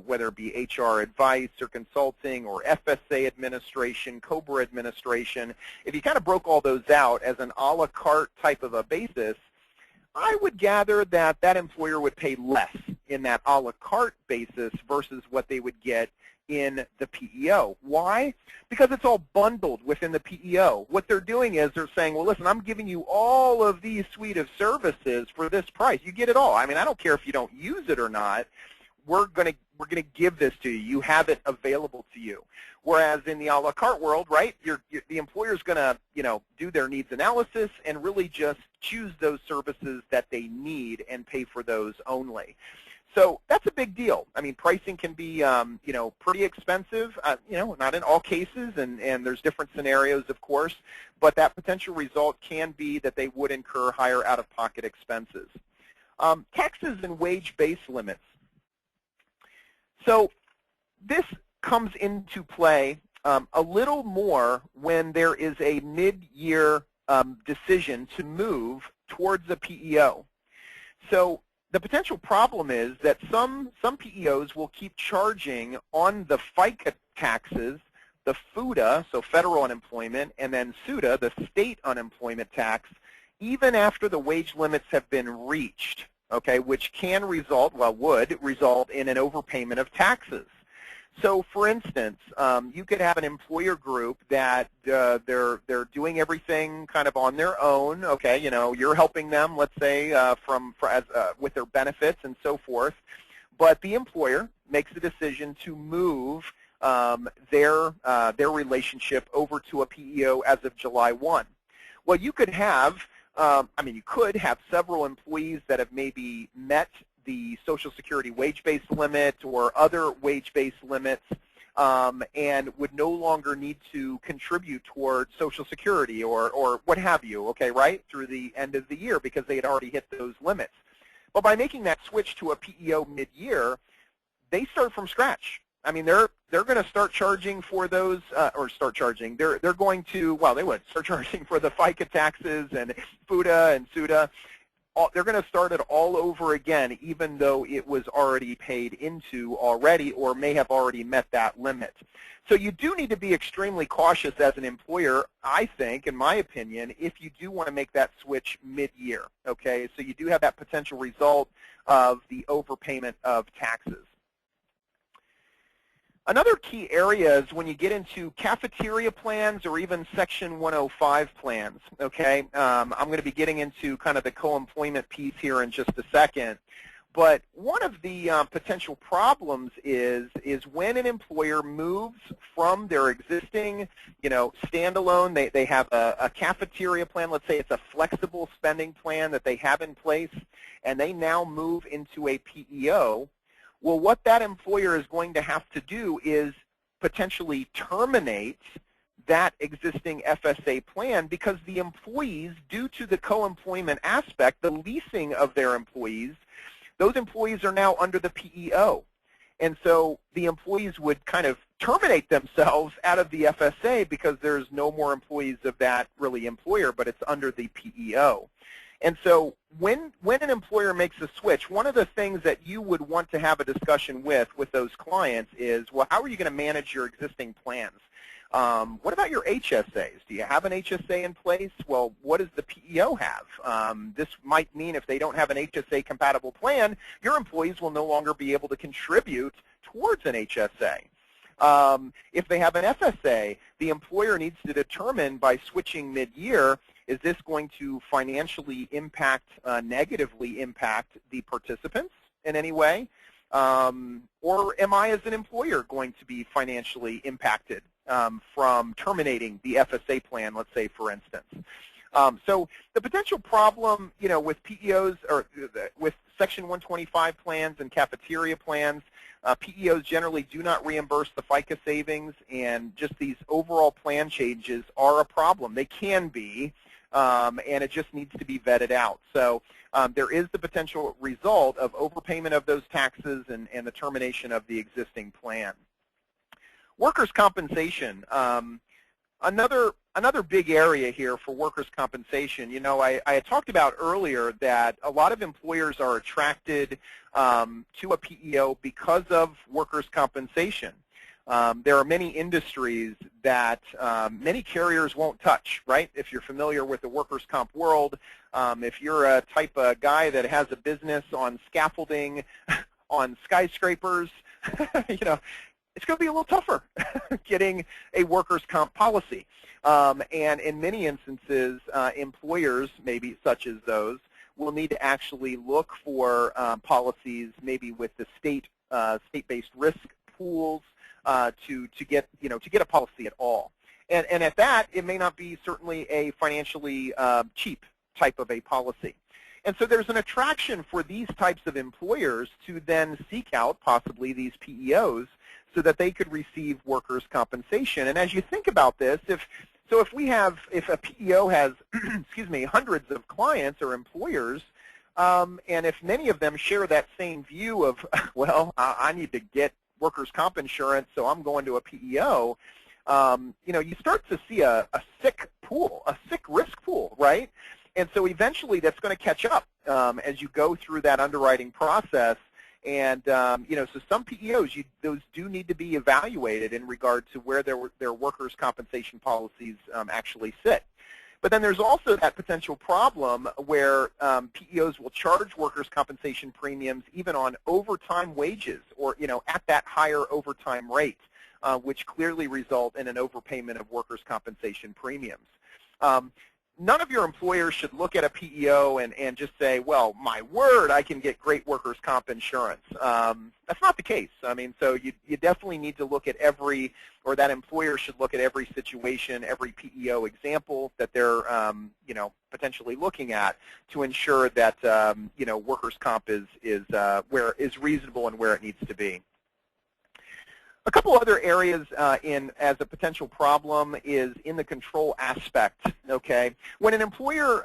whether it be HR advice or consulting or FSA administration, COBRA administration, if you kind of broke all those out as an a la carte type of a basis, I would gather that that employer would pay less in that a la carte basis versus what they would get in the PEO. Why? Because it's all bundled within the PEO. What they're doing is they're saying, well, listen, I'm giving you all of these suite of services for this price. You get it all. I mean, I don't care if you don't use it or not. We're going to give this to you. You have it available to you. Whereas in the a la carte world, right, the employer's going to, do their needs analysis and really just choose those services that they need and pay for those only. So that's a big deal. I mean, pricing can be, pretty expensive, not in all cases, and there's different scenarios, of course, but that potential result can be that they would incur higher out-of-pocket expenses. Taxes and wage-based limits. So this comes into play a little more when there is a mid-year decision to move towards a PEO. So the potential problem is that some PEOs will keep charging on the FICA taxes, the FUTA, so federal unemployment, and then SUTA, the state unemployment tax, even after the wage limits have been reached, okay, which can result, well, would result in an overpayment of taxes. So, for instance, you could have an employer group that they're doing everything kind of on their own. Okay, you're helping them, let's say, with their benefits and so forth. But the employer makes the decision to move their relationship over to a PEO as of July 1. Well, you could have, you could have several employees that have maybe met the Social Security wage-based limit or other wage-based limits and would no longer need to contribute toward Social Security or what have you, okay, right, through the end of the year because they had already hit those limits. But by making that switch to a PEO mid-year, they start from scratch. I mean, they're going to start charging for those, they're going to, well, they would start charging for the FICA taxes and FUTA and SUTA. They're going to start it all over again, even though it was already paid into already or may have already met that limit. So you do need to be extremely cautious as an employer, I think, in my opinion, if you do want to make that switch mid-year, okay? So you do have that potential result of the overpayment of taxes. Another key area is when you get into cafeteria plans or even Section 105 plans, okay? I'm going to be getting into kind of the co-employment piece here in just a second. But one of the potential problems is when an employer moves from their existing, standalone, they have a cafeteria plan, let's say it's a flexible spending plan that they have in place, and they now move into a PEO. Well, what that employer is going to have to do is potentially terminate that existing FSA plan because the employees, due to the co-employment aspect, the leasing of their employees, those employees are now under the PEO. And so the employees would kind of terminate themselves out of the FSA because there's no more employees of that really employer, but it's under the PEO. And so when an employer makes a switch, one of the things that you would want to have a discussion with those clients is, well, how are you going to manage your existing plans? What about your HSAs? Do you have an HSA in place? Well, what does the PEO have? This might mean if they don't have an HSA-compatible plan, your employees will no longer be able to contribute towards an HSA. If they have an FSA, the employer needs to determine by switching mid-year, is this going to financially impact, negatively impact the participants in any way? Or am I as an employer going to be financially impacted from terminating the FSA plan, let's say, for instance? So the potential problem, with PEOs or with Section 125 plans and cafeteria plans, PEOs generally do not reimburse the FICA savings, and just these overall plan changes are a problem. They can be, and it just needs to be vetted out. So there is the potential result of overpayment of those taxes and the termination of the existing plan. Workers' compensation. Another big area here for workers' compensation, I had talked about earlier that a lot of employers are attracted to a PEO because of workers' compensation. There are many industries that many carriers won't touch, right? If you're familiar with the workers' comp world, if you're a type of guy that has a business on scaffolding, on skyscrapers, it's going to be a little tougher getting a workers' comp policy. And in many instances, employers, maybe such as those, will need to actually look for policies maybe with the state-based risk pools to get a policy at all. And at that, it may not be certainly a financially cheap type of a policy. And so there's an attraction for these types of employers to then seek out possibly these PEOs so that they could receive workers' compensation. And as you think about this, if a PEO has, excuse me, hundreds of clients or employers, and if many of them share that same view of, well, I need to get workers' comp insurance, so I'm going to a PEO, you start to see a sick pool, a sick risk pool, right? And so eventually that's going to catch up as you go through that underwriting process. And, so some PEOs, those do need to be evaluated in regard to where their workers' compensation policies actually sit. But then there's also that potential problem where PEOs will charge workers' compensation premiums even on overtime wages or, at that higher overtime rate, which clearly result in an overpayment of workers' compensation premiums. None of your employers should look at a PEO and just say, well, my word, I can get great workers' comp insurance. That's not the case. I mean, so you definitely need to look at that employer should look at every situation, every PEO example that they're, potentially looking at to ensure that, workers' comp is reasonable and where it needs to be. A couple other areas as a potential problem is in the control aspect. Okay, when an employer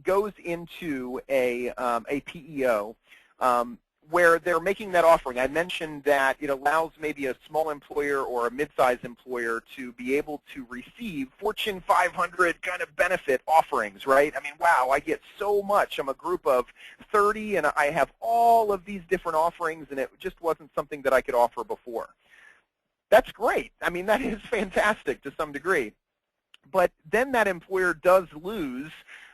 goes into a PEO where they're making that offering, I mentioned that it allows maybe a small employer or a mid-sized employer to be able to receive Fortune 500 kind of benefit offerings, right? I mean, wow, I get so much. I'm a group of 30 and I have all of these different offerings, and it just wasn't something that I could offer before. That's great. I mean, that is fantastic to some degree. But then that employer does lose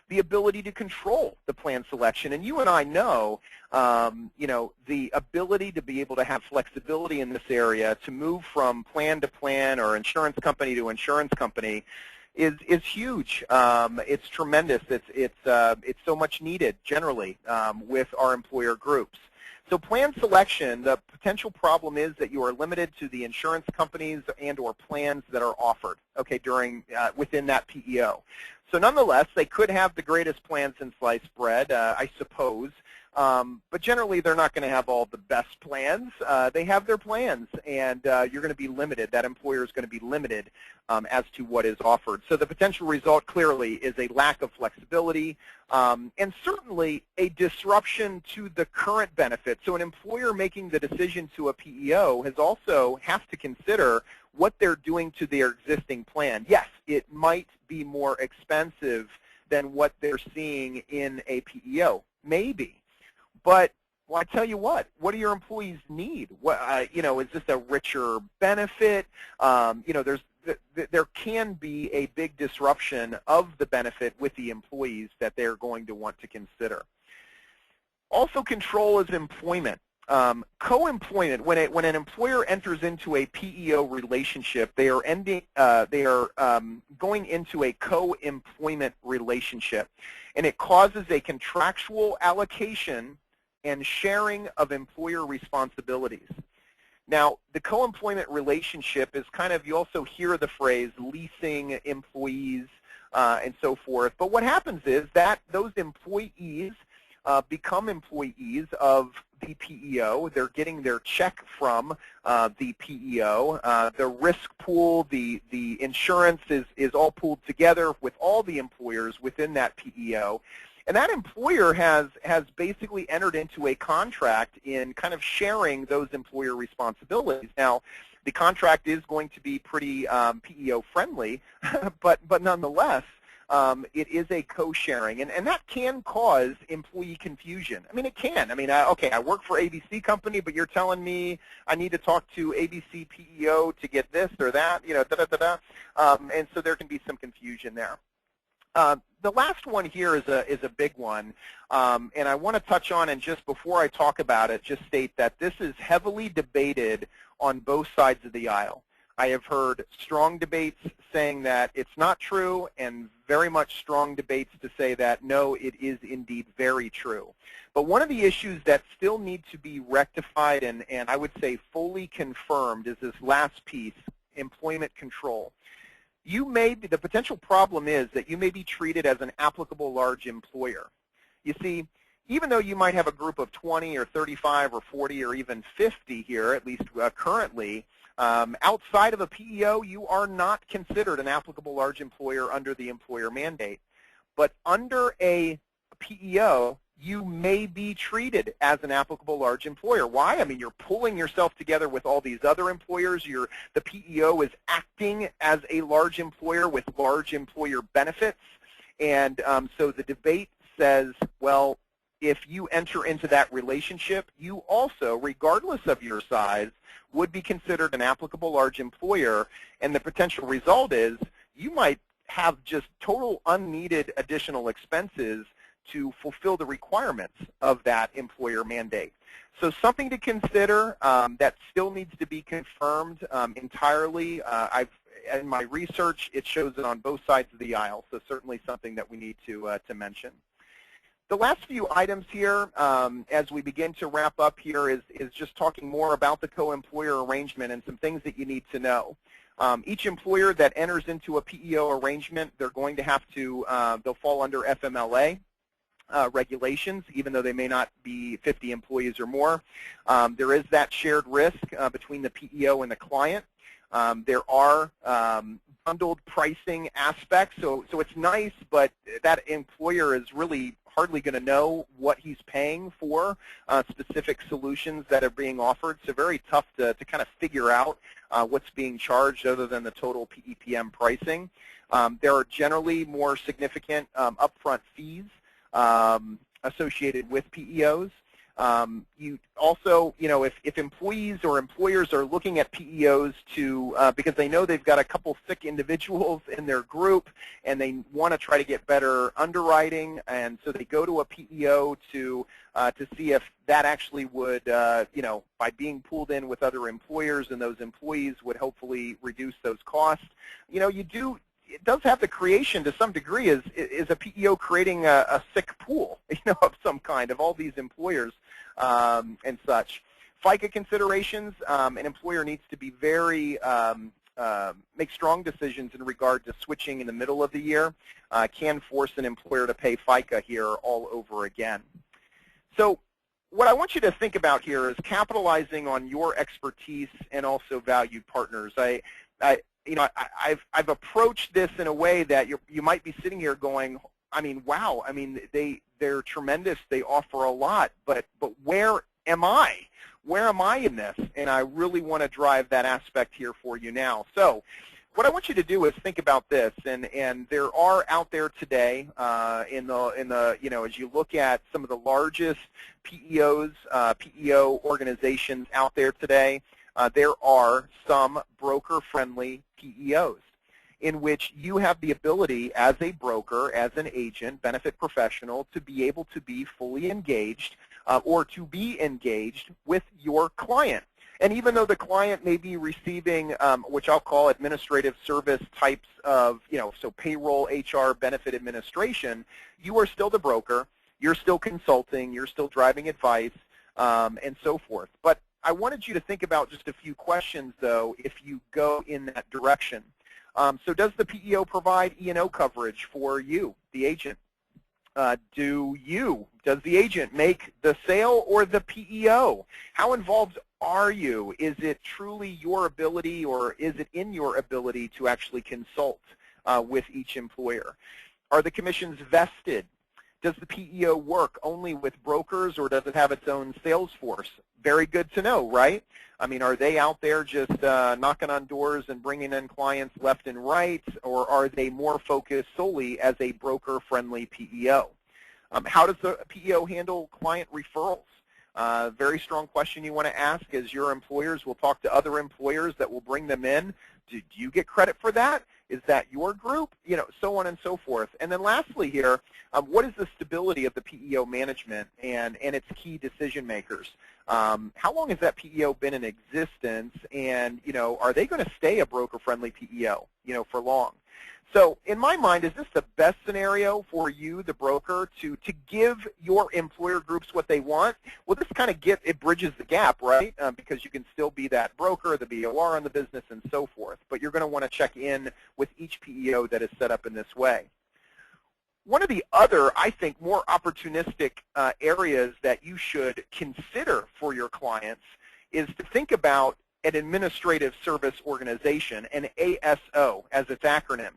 the ability to control the plan selection. And you and I know, the ability to be able to have flexibility in this area, to move from plan to plan or insurance company to insurance company is huge. It's tremendous. It's so much needed generally with our employer groups. So plan selection, the potential problem is that you are limited to the insurance companies and or plans that are offered, okay, within that PEO. So nonetheless, they could have the greatest plan since sliced bread, I suppose. But generally, they're not going to have all the best plans. They have their plans, and you're going to be limited. That employer is going to be limited as to what is offered. So the potential result clearly is a lack of flexibility and certainly a disruption to the current benefit. So an employer making the decision to a PEO has to consider what they're doing to their existing plan. Yes, it might be more expensive than what they're seeing in a PEO, maybe. But well, I tell you what do your employees need? What, is this a richer benefit? There can be a big disruption of the benefit with the employees that they're going to want to consider. Also, control is employment. Co-employment, when an employer enters into a PEO relationship, they are going into a co-employment relationship, and it causes a contractual allocation and sharing of employer responsibilities. Now, the co-employment relationship is kind of, you also hear the phrase leasing employees and so forth, but what happens is that those employees become employees of the PEO. They're getting their check from the PEO. The risk pool, the insurance is all pooled together with all the employers within that PEO. And that employer has basically entered into a contract in kind of sharing those employer responsibilities. Now, the contract is going to be pretty PEO friendly, but nonetheless, it is a co-sharing, and that can cause employee confusion. I mean, it can. I mean, okay, I work for ABC company, but you're telling me I need to talk to ABC PEO to get this or that, and so there can be some confusion there. The last one here is a big one, and I want to touch on, and just before I talk about it, just state that this is heavily debated on both sides of the aisle. I have heard strong debates saying that it's not true, and very much strong debates to say that, no, it is indeed very true. But one of the issues that still need to be rectified and I would say fully confirmed is this last piece, employment control. The potential problem is that you may be treated as an applicable large employer. You see, even though you might have a group of 20 or 35 or 40 or even 50 here, at least currently, outside of a PEO, you are not considered an applicable large employer under the employer mandate. But under a PEO, you may be treated as an applicable large employer. Why? I mean, you're pulling yourself together with all these other employers. The PEO is acting as a large employer with large employer benefits. And so the debate says, well, if you enter into that relationship, you also, regardless of your size, would be considered an applicable large employer. And the potential result is you might have just total unneeded additional expenses to fulfill the requirements of that employer mandate. So something to consider that still needs to be confirmed entirely. In my research, it shows it on both sides of the aisle, so certainly something that we need to mention. The last few items here, as we begin to wrap up here, is just talking more about the co-employer arrangement and some things that you need to know. Each employer that enters into a PEO arrangement, they're going to have to, they'll fall under FMLA regulations, even though they may not be 50 employees or more. There is that shared risk between the PEO and the client. There are bundled pricing aspects, so it's nice, but that employer is really hardly going to know what he's paying for specific solutions that are being offered, so very tough to kind of figure out what's being charged other than the total PEPM pricing. There are generally more significant upfront fees associated with PEOs. You also, if employees or employers are looking at PEOs because they know they've got a couple sick individuals in their group and they want to try to get better underwriting, and so they go to a PEO to see if that actually would, by being pulled in with other employers, and those employees would hopefully reduce those costs. It does have the creation to some degree is a PEO creating a sick pool, of some kind of all these employers and such. FICA considerations, an employer needs to be very make strong decisions in regard to switching in the middle of the year can force an employer to pay FICA here all over again. So what I want you to think about here is capitalizing on your expertise and also valued partners. I've approached this in a way that you might be sitting here going, I mean, wow, I mean, they're tremendous, they offer a lot, but where am I? Where am I in this? And I really want to drive that aspect here for you now. So what I want you to do is think about this, and there are out there today in the as you look at some of the largest PEOs, PEO organizations out there today, there are some broker-friendly PEOs in which you have the ability as a broker, as an agent, benefit professional, to be able to be fully engaged or to be engaged with your client. And even though the client may be receiving, which I'll call administrative service types of, so payroll, HR, benefit administration, you are still the broker, you're still consulting, you're still driving advice, and so forth. But I wanted you to think about just a few questions, though, if you go in that direction. So does the PEO provide E&O coverage for you, the agent? Does the agent make the sale or the PEO? How involved are you? Is it truly your ability, or is it in your ability to actually consult with each employer? Are the commissions vested? Does the PEO work only with brokers, or does it have its own sales force? Very good to know, right? I mean, are they out there just knocking on doors and bringing in clients left and right, or are they more focused solely as a broker-friendly PEO? How does the PEO handle client referrals? Very strong question you want to ask, as your employers will talk to other employers that will bring them in. Do you get credit for that? Is that your group? So on and so forth. And then lastly here, what is the stability of the PEO management and its key decision makers? How long has that PEO been in existence, and are they going to stay a broker-friendly PEO for long? So in my mind, is this the best scenario for you, the broker, to give your employer groups what they want? Well, this kind of it bridges the gap, right? Because you can still be that broker, the BOR on the business, and so forth. But you're going to want to check in with each PEO that is set up in this way. One of the other, I think, more opportunistic areas that you should consider for your clients is to think about an administrative service organization, an ASO, as it's acronymed.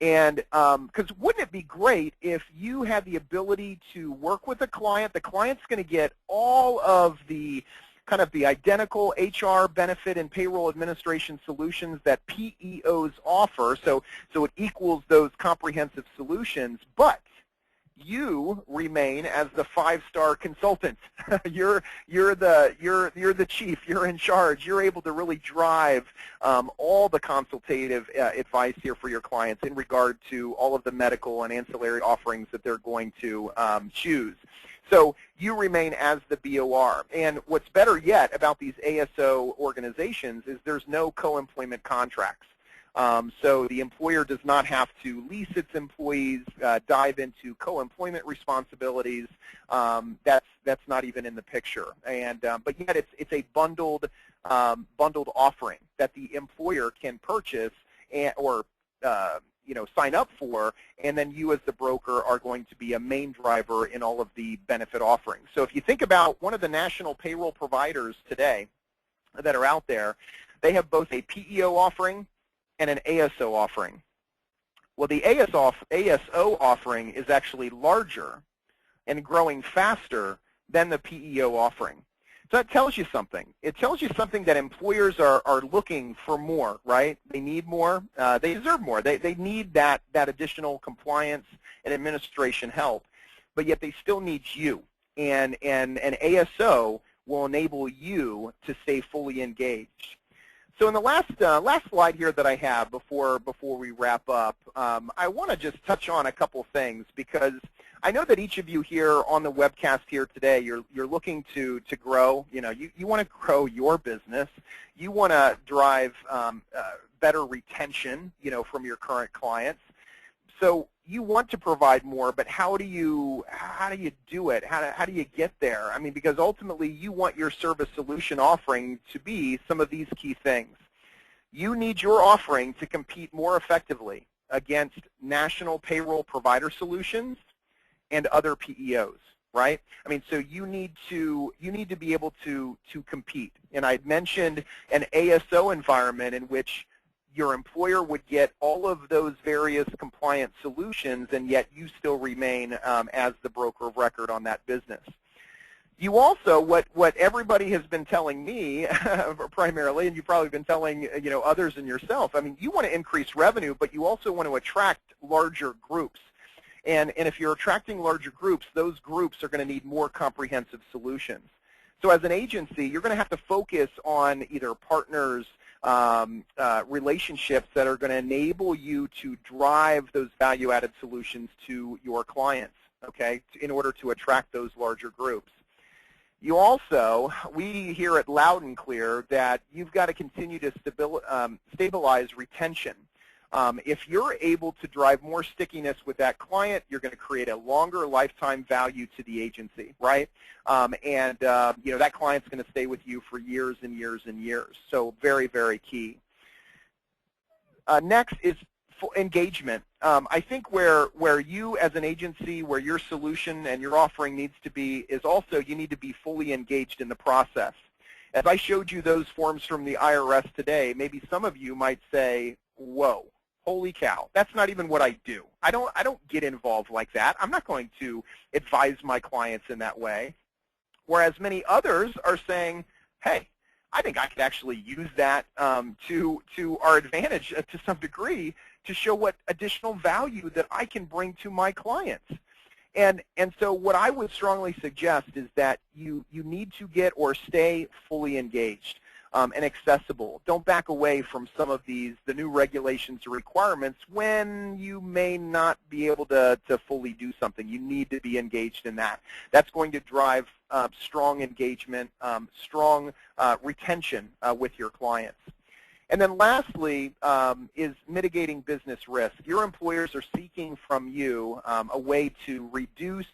And because wouldn't it be great if you had the ability to work with a client? The client's going to get all of the kind of the identical HR, benefit, and payroll administration solutions that PEOs offer, so it equals those comprehensive solutions, but you remain as the five-star consultant. You're the chief. You're in charge. You're able to really drive all the consultative advice here for your clients in regard to all of the medical and ancillary offerings that they're going to choose. So you remain as the BOR. And what's better yet about these ASO organizations is there's no co-employment contracts. So the employer does not have to lease its employees, dive into co-employment responsibilities. That's not even in the picture. And but yet it's a bundled offering that the employer can purchase or sign up for, and then you as the broker are going to be a main driver in all of the benefit offerings. So if you think about one of the national payroll providers today that are out there, they have both a PEO offering and an ASO offering. Well, the ASO offering is actually larger and growing faster than the PEO offering. So that tells you something. It tells you something that employers are looking for more, right? They need more. They deserve more. They need that additional compliance and administration help, but yet they still need you. And an ASO will enable you to stay fully engaged. So in the last slide here that I have before we wrap up, I want to just touch on a couple things, because I know that each of you here on the webcast here today, you're looking to grow. You want to grow your business. You want to drive better retention, from your current clients. So you want to provide more, but how do you do it? How do you get there? I mean, because ultimately you want your service solution offering to be some of these key things. You need your offering to compete more effectively against national payroll provider solutions and other PEOs, right? I mean, so you need to be able to compete. And I mentioned an ASO environment in which your employer would get all of those various compliance solutions, and yet you still remain as the broker of record on that business. You also, what everybody has been telling me primarily, and you've probably been telling others and yourself, I mean, you want to increase revenue, but you also want to attract larger groups. And if you're attracting larger groups, those groups are going to need more comprehensive solutions. So as an agency, you're going to have to focus on either partners, relationships that are going to enable you to drive those value-added solutions to your clients, okay, in order to attract those larger groups. You also, we hear it loud and clear that you've got to continue to stabilize retention. If you're able to drive more stickiness with that client, you're going to create a longer lifetime value to the agency, right? That client's going to stay with you for years and years and years. So very, very key. Next is engagement. I think where you as an agency, where your solution and your offering needs to be is also you need to be fully engaged in the process. As I showed you those forms from the IRS today, maybe some of you might say, whoa, holy cow, that's not even what I do. I don't get involved like that. I'm not going to advise my clients in that way. Whereas many others are saying, hey, I think I could actually use that to our advantage to some degree to show what additional value that I can bring to my clients. And so what I would strongly suggest is that you need to get or stay fully engaged and accessible. Don't back away from some of the new regulations or requirements when you may not be able to fully do something. You need to be engaged in that. That's going to drive strong engagement, strong retention with your clients. And then lastly is mitigating business risk. Your employers are seeking from you a way to reduce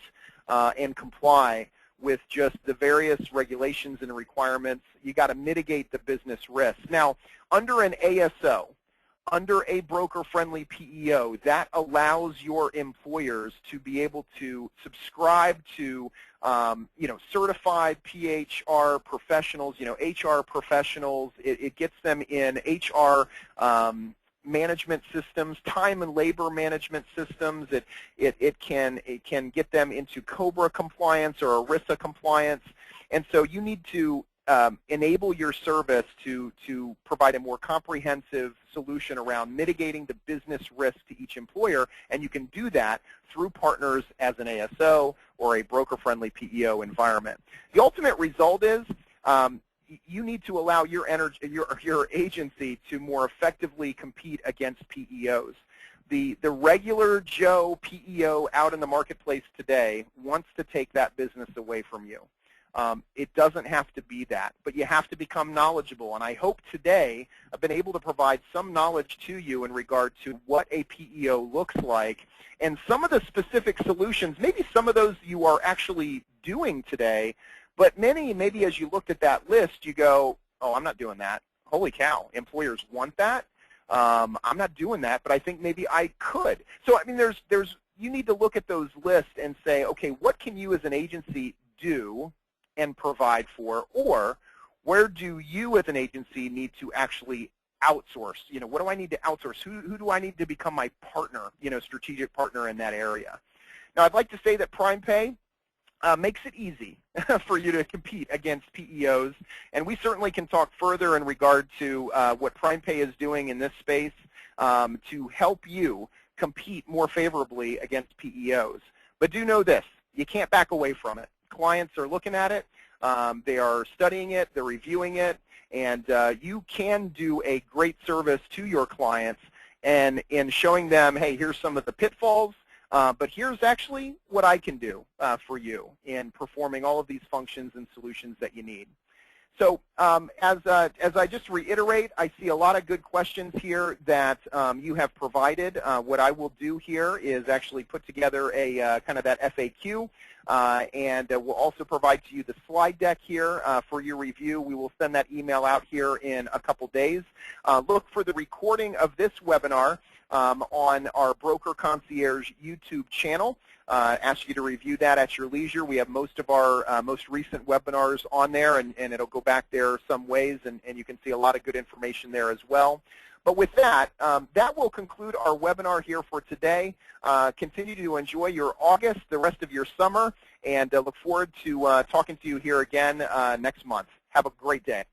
and comply with just the various regulations and requirements. You got to mitigate the business risk. Now, under an ASO, under a broker-friendly PEO, that allows your employers to be able to subscribe to certified PHR professionals, HR professionals. It gets them in HR management systems, time and labor management systems. It can get them into COBRA compliance or ERISA compliance. And so you need to enable your service to provide a more comprehensive solution around mitigating the business risk to each employer, and you can do that through partners as an ASO or a broker-friendly PEO environment. The ultimate result is you need to allow your agency to more effectively compete against PEOs. The regular Joe PEO out in the marketplace today wants to take that business away from you. It doesn't have to be that, but you have to become knowledgeable. And I hope today I've been able to provide some knowledge to you in regard to what a PEO looks like and some of the specific solutions. Maybe some of those you are actually doing today, but many, maybe as you looked at that list, you go, oh, I'm not doing that. Holy cow, employers want that. I'm not doing that, but I think maybe I could. So, I mean, you need to look at those lists and say, okay, what can you as an agency do and provide for, or where do you as an agency need to actually outsource? What do I need to outsource? Who do I need to become my partner, strategic partner in that area? Now, I'd like to say that PrimePay makes it easy for you to compete against PEOs, and we certainly can talk further in regard to what PrimePay is doing in this space to help you compete more favorably against PEOs. But do know this, you can't back away from it. Clients are looking at it, they are studying it, they're reviewing it, and you can do a great service to your clients and in showing them, hey, here's some of the pitfalls, but here's actually what I can do for you in performing all of these functions and solutions that you need. So as I just reiterate, I see a lot of good questions here that you have provided. What I will do here is actually put together a kind of that FAQ, and we'll also provide to you the slide deck here for your review. We will send that email out here in a couple days. Look for the recording of this webinar on our Broker Concierge YouTube channel. Ask you to review that at your leisure. We have most of our most recent webinars on there, and it'll go back there some ways, and you can see a lot of good information there as well. But with that, that will conclude our webinar here for today. Continue to enjoy your August, the rest of your summer, and look forward to talking to you here again next month. Have a great day.